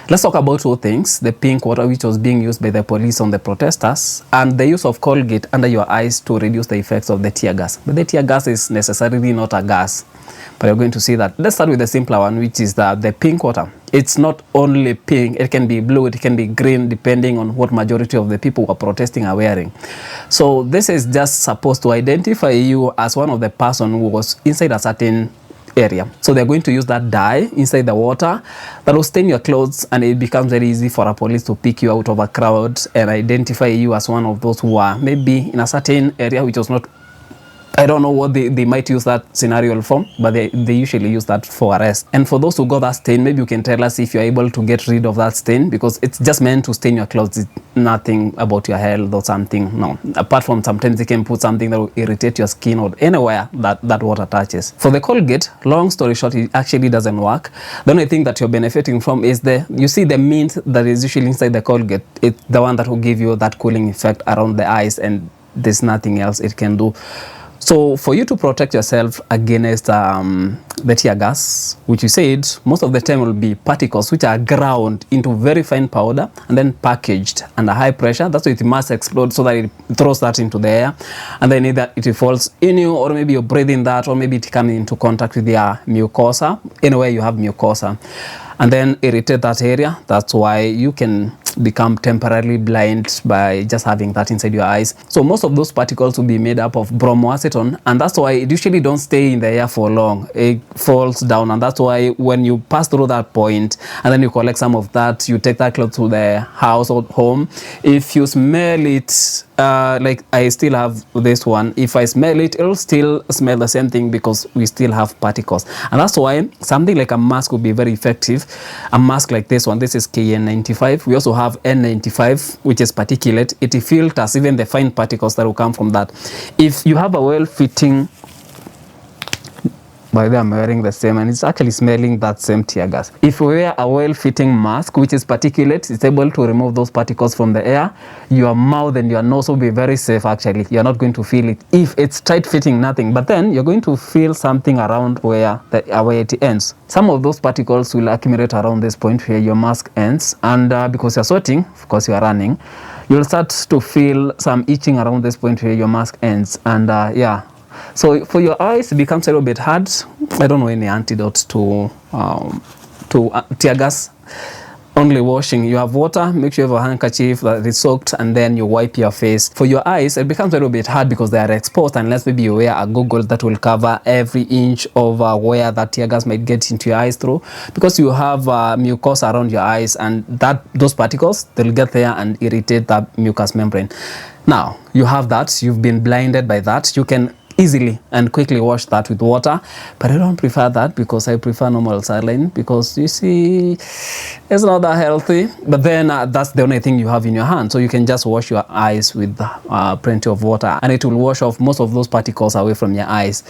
Let's talk about two things: the pink water, which was being used by the police on the protesters, and the use of colgate under your eyes to reduce the effects of the tear gas. But the tear gas is necessarily not a gas, but you're going to see that. Let's start with the simpler one, which is the pink water. It's not only pink, it can be blue, it can be green, depending on what majority of the people who are protesting are wearing. So this is just supposed to identify you as one of the person who was inside a certain area. So they're going to use that dye inside the water that will stain your clothes, and it becomes very easy for a police to pick you out of a crowd and identify you as one of those who are maybe in a certain area which was not, I don't know what they might use that scenario for, but they usually use that for arrest. And for those who got that stain, maybe you can tell us if you're able to get rid of that stain, because it's just meant to stain your clothes. It's nothing about your health or something. No, apart from sometimes they can put something that will irritate your skin or anywhere that water touches. For the colgate, long story short, it actually doesn't work. The only thing that you're benefiting from is you see the mint that is usually inside the colgate. It's the one that will give you that cooling effect around the eyes, and there's nothing else it can do. So for you to protect yourself against the tear gas, which you said most of the time will be particles which are ground into very fine powder and then packaged under high pressure. That's why it must explode, so that it throws that into the air, and then either it falls in you, or maybe you're breathing that, or maybe it comes into contact with your mucosa, anywhere you have mucosa, and then irritate that area. That's why you can become temporarily blind by just having that inside your eyes. So most of those particles will be made up of bromoacetone, and that's why it usually don't stay in the air for long. It falls down, and that's why when you pass through that point and then you collect some of that, you take that cloth to the house or home. If you smell it, like I still have this one, if I smell it, it'll still smell the same thing, because we still have particles. And that's why something like a mask would be very effective. A mask like this one, this is KN95. We also have N95, which is particulate. It filters even the fine particles that will come from that. If you have a well-fitting, by the way, I'm wearing the same, and it's actually smelling that same tear gas. If you wear a well-fitting mask, which is particulate, it's able to remove those particles from the air. Your mouth and your nose will be very safe, actually. You're not going to feel it. If it's tight-fitting, nothing. But then you're going to feel something around where it ends. Some of those particles will accumulate around this point where your mask ends, and because you're sweating, of course you're running, you'll start to feel some itching around this point where your mask ends, and yeah. So for your eyes, it becomes a little bit hard. I don't know any antidote to tear gas. Only washing. You have water, make sure you have a handkerchief that is soaked, and then you wipe your face. For your eyes, it becomes a little bit hard because they are exposed, unless maybe you wear a goggle that will cover every inch of where that tear gas might get into your eyes through, because you have mucosa around your eyes, and those particles, they'll get there and irritate that mucous membrane. Now, you have that, you've been blinded by that. You can easily and quickly wash that with water, but I don't prefer that, because I prefer normal saline, because you see it's not that healthy. But then that's the only thing you have in your hand, so you can just wash your eyes with plenty of water, and it will wash off most of those particles away from your eyes.